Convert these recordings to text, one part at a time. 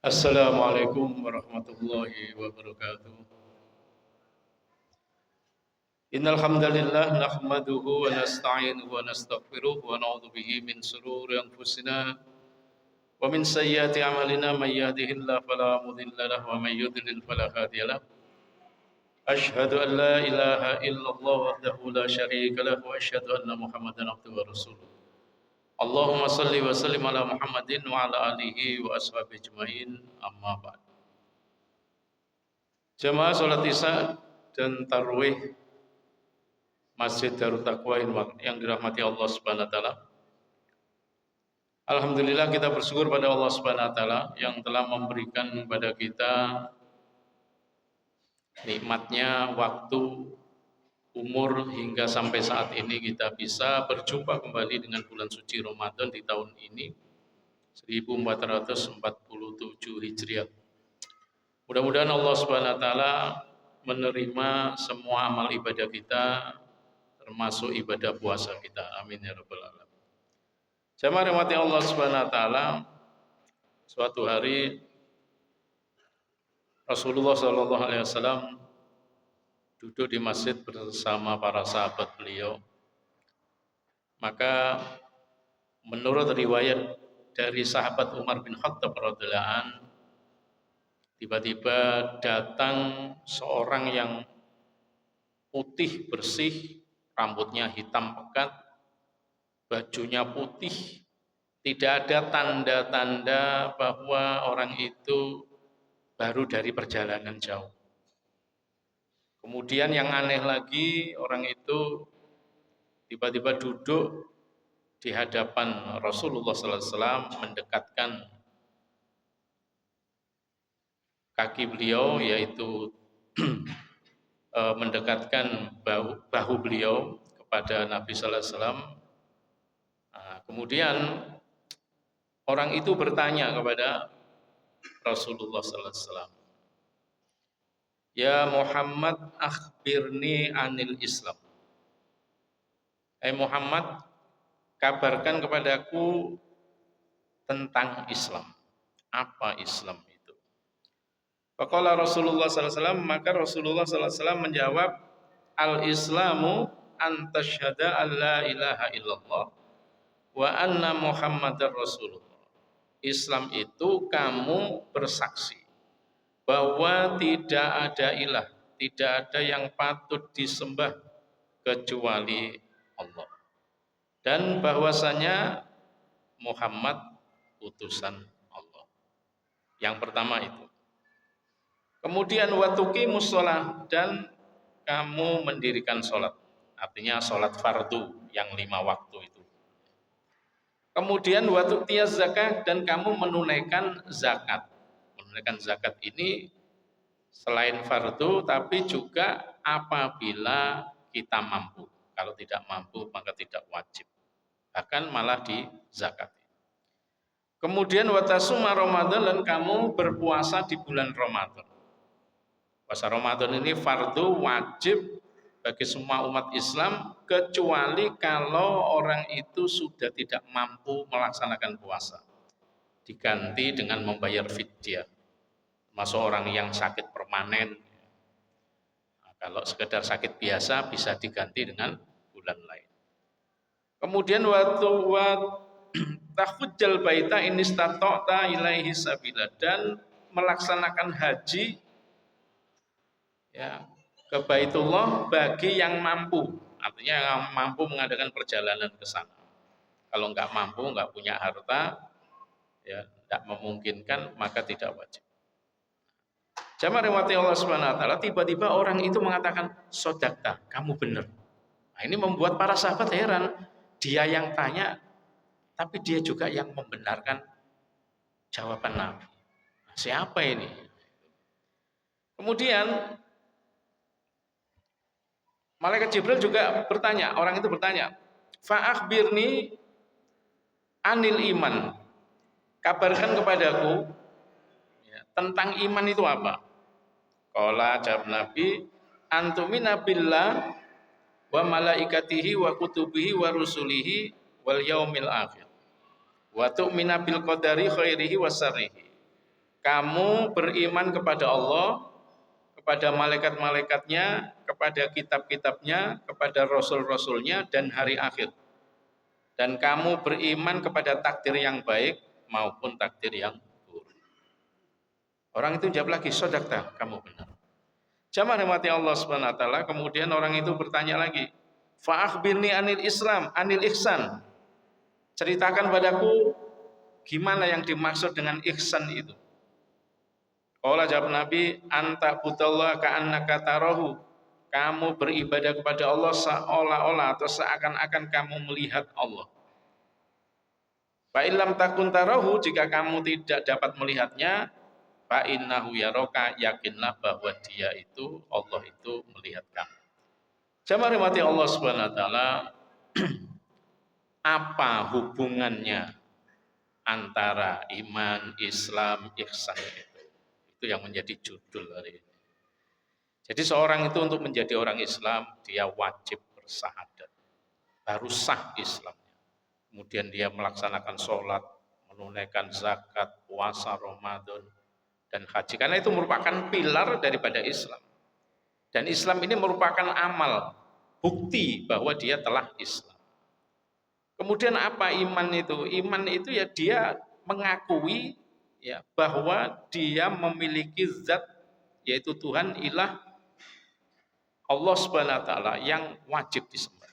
Assalamualaikum warahmatullahi wabarakatuh. Innal hamdalillah nahmaduhu wa nasta'inuhu wa nastaghfiruh wa na'udzu bihi min shururi anfusina wa min sayyiati a'malina may yahdihillahu fala mudilla lahu wa may yudlil fala hadiya lahu. Asyhadu an la ilaha illallah wahdahu la syarika lahu wa asyhadu anna Muhammadan abduhu wa rasuluh. Allahumma salli wa sallim ala Muhammadin wa ala alihi wa ashabihi ajmain amma ba'd. Jamaah salat Isya dan tarawih Masjid Darut Taqwa yang dirahmati Allah Subhanahu wa taala. Alhamdulillah kita bersyukur pada Allah Subhanahu wa taala yang telah memberikan kepada kita nikmatnya waktu, umur hingga sampai saat ini kita bisa berjumpa kembali dengan bulan suci Ramadan di tahun ini 1447 Hijriah. Mudah-mudahan Allah Subhanahu wa taala menerima semua amal ibadah kita termasuk ibadah puasa kita. Amin ya rabbal alamin. Jamaah rahmati Allah Subhanahu wa taala, suatu hari Rasulullah sallallahu alaihi wasallam duduk di masjid bersama para sahabat beliau. Maka menurut riwayat dari sahabat Umar bin Khattab radhiyallahu anhu, tiba-tiba datang seorang yang putih bersih, rambutnya hitam pekat, bajunya putih, tidak ada tanda-tanda bahwa orang itu baru dari perjalanan jauh. Kemudian yang aneh lagi, orang itu tiba-tiba duduk di hadapan Rasulullah SAW, mendekatkan kaki beliau, yaitu mendekatkan bahu beliau kepada Nabi Sallallahu Alaihi Wasallam. Kemudian orang itu bertanya kepada Rasulullah Sallallahu Alaihi Wasallam, Ya Muhammad, akhbirni anil Islam. Muhammad, kabarkan kepadaku tentang Islam. Apa Islam itu? Faqala Rasulullah sallallahu alaihi wasallam, maka Rasulullah sallallahu alaihi wasallam menjawab, Al-Islamu an tasyhada an la ilaha illallah wa anna Muhammadar Rasulullah. Islam itu kamu bersaksi bahwa tidak ada ilah, tidak ada yang patut disembah kecuali Allah, dan bahwasanya Muhammad utusan Allah. Yang pertama itu. Kemudian watuqimus shalah, dan kamu mendirikan sholat, artinya sholat fardu yang 5 waktu itu. Kemudian watu'tiyaz zakat, dan kamu menunaikan zakat. Menunaikan zakat ini selain fardu tapi juga apabila kita mampu. Kalau tidak mampu maka tidak wajib, bahkan malah dizakati. Kemudian watasuma Ramadan, dan kamu berpuasa di bulan Ramadan. Puasa Ramadan ini fardu wajib bagi semua umat Islam, kecuali kalau orang itu sudah tidak mampu melaksanakan puasa, diganti dengan membayar fidyah. Termasuk orang yang sakit permanen. Nah, kalau sekedar sakit biasa bisa diganti dengan bulan lain. Kemudian waktu tahujjal baita in istata'ta ilaihi sabila, dan melaksanakan haji ya ke Baitullah bagi yang mampu, artinya yang mampu mengadakan perjalanan ke sana. Kalau nggak mampu, nggak punya harta, ya tidak memungkinkan, maka tidak wajib. Jamaah rahmati Allah Subhanahu wa taala, tiba-tiba orang itu mengatakan, "Sodakta, kamu benar." Nah, ini membuat para sahabat heran. Dia yang tanya, tapi dia juga yang membenarkan jawaban Nabi. Nah, siapa ini? Kemudian Malaikat Jibril juga bertanya, orang itu bertanya, "Fa'akhbirni anil iman." Kabarkan kepadaku ya, tentang iman itu apa? Qala, jawab Nabi, antumina billah wa malaikatihi wa kutubihi wa rusulihi wal yaumil akhir wa tu'mina bil qadari khairihi wa syarrihi Kamu beriman kepada Allah, kepada malaikat-malaikatnya, kepada kitab-kitabnya, kepada rasul-rasulnya, dan hari akhir. Dan kamu beriman kepada takdir yang baik maupun takdir yang buruk. Orang itu jawab lagi, sodakta, kamu benar. Jamaah rahmati Allah Subhanahu wa taala, kemudian orang itu bertanya lagi, fa akhbirni anil Islam, anil ihsan. Ceritakan padaku gimana yang dimaksud dengan ihsan itu. Qala jawab Nabi, anta butallah ka'annaka tarahu. Kamu beribadah kepada Allah seolah-olah atau seakan-akan kamu melihat Allah. Fa illam takun tarahu, jika kamu tidak dapat melihatnya, fa innahu yaraka, yakinlah bahwa dia itu, Allah itu melihat kamu. Jamaah rahmati Allah Subhanahu wa taala, apa hubungannya antara iman, Islam, ihsan itu? Itu yang menjadi judul hari ini. Jadi seorang itu untuk menjadi orang Islam, dia wajib bersyahadat. Baru sah Islamnya. Kemudian dia melaksanakan sholat, menunaikan zakat, puasa Ramadan, dan haji. Karena itu merupakan pilar daripada Islam. Dan Islam ini merupakan amal, bukti bahwa dia telah Islam. Kemudian apa iman itu? Iman itu ya dia mengakui ya bahwa dia memiliki zat, yaitu Tuhan ilah Allah Subhanahu wa taala yang wajib disembah.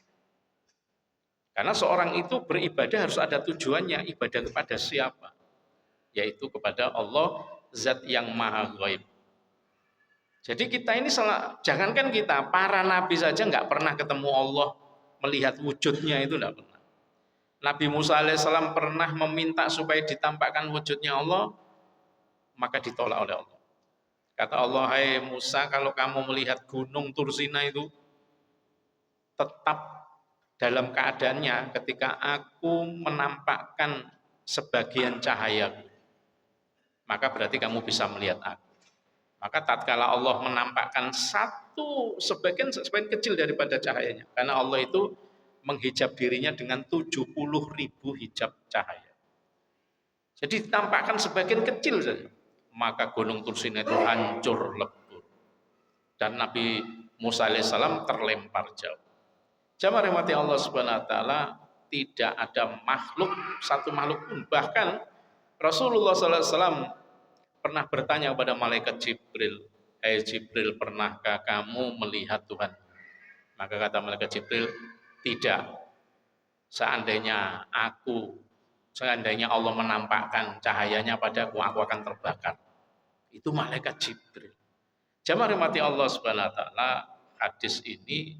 Karena seorang itu beribadah harus ada tujuannya, ibadah kepada siapa? Yaitu kepada Allah, zat yang maha ghaib. Jadi kita ini jangankan kita, para nabi saja nggak pernah ketemu Allah, melihat wujudnya itu nggak pernah. Nabi Musa alaihissalam pernah meminta supaya ditampakkan wujudnya Allah, maka ditolak oleh Allah. Kata Allah, hai Musa, kalau kamu melihat gunung Tursina itu tetap dalam keadaannya ketika aku menampakkan sebagian cahaya, maka berarti kamu bisa melihat aku. Maka tatkala Allah menampakkan sebagian kecil daripada cahayanya, karena Allah itu menghijab dirinya dengan 70.000 hijab cahaya. Jadi ditampakkan sebagian kecil saja, maka gunung Tursina itu hancur lebur dan Nabi Musa alaihissalam terlempar jauh. Jamaah rahmati Allah Subhanahu wa taala, tidak ada satu makhluk pun, bahkan Rasulullah sallallahu alaihi wasallam pernah bertanya kepada malaikat Jibril, Jibril, pernahkah kamu melihat Tuhan? Maka kata malaikat Jibril, tidak. Seandainya Allah menampakkan cahayanya padaku, aku akan terbakar. Itu malaikat Jibril. Jamaah rahmati Allah Subhanahu wa taala, hadis ini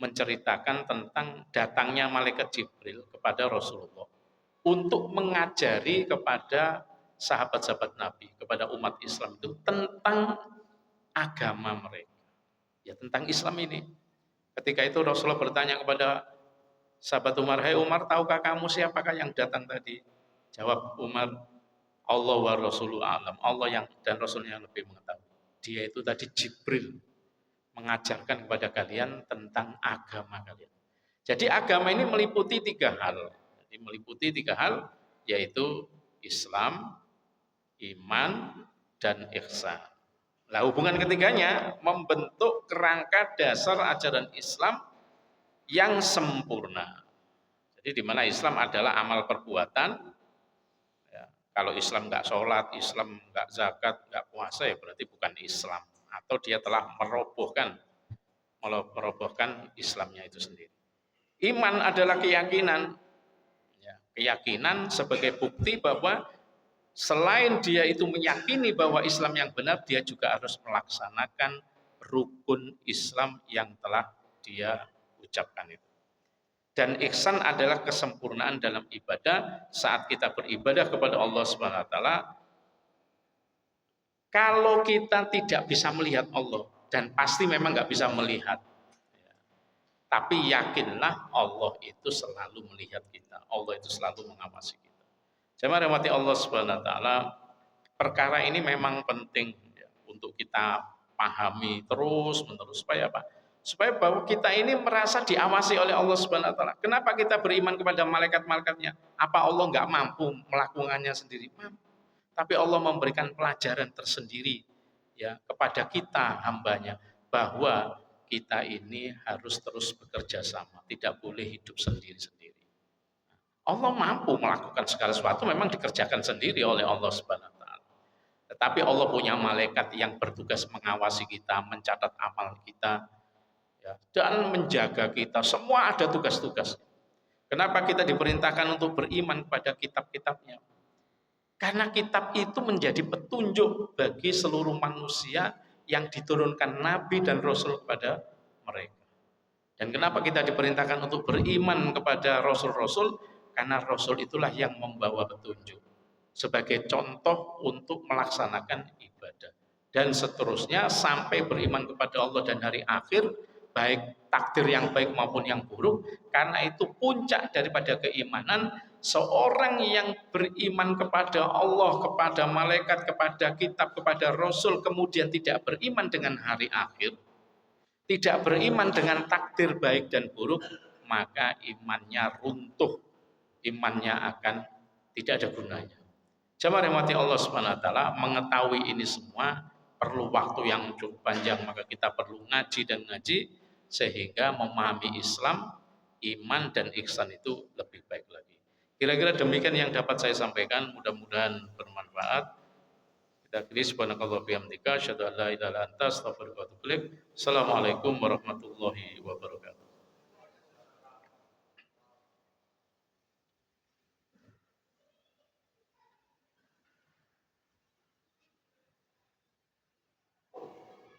menceritakan tentang datangnya malaikat Jibril kepada Rasulullah untuk mengajari kepada sahabat-sahabat Nabi, kepada umat Islam itu tentang agama mereka. Ya, tentang Islam ini. Ketika itu Rasulullah bertanya kepada sahabat Umar, hai Umar, tahukah kamu siapakah yang datang tadi? Jawab Umar, Allah wa Rasuluhu a'lam. Allah yang dan Rasulnya yang lebih mengetahui. Dia itu tadi Jibril mengajarkan kepada kalian tentang agama kalian. Jadi agama ini meliputi 3 hal. Jadi meliputi 3 hal, yaitu Islam, iman, dan ihsan. Nah, hubungan ketiganya membentuk kerangka dasar ajaran Islam yang sempurna. Jadi di mana Islam adalah amal perbuatan. Ya, kalau Islam nggak sholat, Islam nggak zakat, nggak puasa, ya berarti bukan Islam. Atau dia telah merobohkan Islamnya itu sendiri. Iman adalah keyakinan. Ya, keyakinan sebagai bukti bahwa selain dia itu meyakini bahwa Islam yang benar, dia juga harus melaksanakan rukun Islam yang telah dia ucapkan itu. Dan ihsan adalah kesempurnaan dalam ibadah. Saat kita beribadah kepada Allah Subhanahu wa taala, kalau kita tidak bisa melihat Allah, dan pasti memang nggak bisa melihat, tapi yakinlah Allah itu selalu melihat kita, Allah itu selalu mengawasi kita. Jamaah rahmati Allah Subhanahu wa taala, perkara ini memang penting ya, untuk kita pahami terus-menerus supaya apa? Supaya bahwa kita ini merasa diawasi oleh Allah Subhanahu wa taala. Kenapa kita beriman kepada malaikat-malaikatnya? Apa Allah nggak mampu melakukannya sendiri? Mampu. tapi Allah memberikan pelajaran tersendiri ya kepada kita hambanya bahwa kita ini harus terus bekerja sama, tidak boleh hidup sendiri-sendiri. Allah mampu melakukan segala sesuatu memang dikerjakan sendiri oleh Allah Subhanahu wa taala. Tetapi Allah punya malaikat yang bertugas mengawasi kita, mencatat amal kita, ya, dan menjaga kita. Semua ada tugas-tugas. Kenapa kita diperintahkan untuk beriman pada kitab-kitabnya? Karena kitab itu menjadi petunjuk bagi seluruh manusia yang diturunkan Nabi dan Rasul kepada mereka. Dan kenapa kita diperintahkan untuk beriman kepada Rasul-Rasul? Karena Rasul itulah yang membawa petunjuk. Sebagai contoh untuk melaksanakan ibadah. Dan seterusnya sampai beriman kepada Allah dan hari akhir, baik takdir yang baik maupun yang buruk. Karena itu puncak daripada keimanan, seorang yang beriman kepada Allah, kepada malaikat, kepada kitab, kepada Rasul, kemudian tidak beriman dengan hari akhir, tidak beriman dengan takdir baik dan buruk, maka imannya runtuh, imannya akan tidak ada gunanya. Jamaah rahmati Allah Subhanahu wa taala, mengetahui ini semua perlu waktu yang cukup panjang, maka kita perlu ngaji dan ngaji sehingga memahami Islam, iman dan ihsan itu lebih baik lagi. Kira-kira demikian yang dapat saya sampaikan, mudah-mudahan bermanfaat. Kita akhiri subhanakallah bihamdika asyhadu an la ilaha illa anta astaghfiruka wa atubu ilaik. Assalamualaikum warahmatullahi wabarakatuh.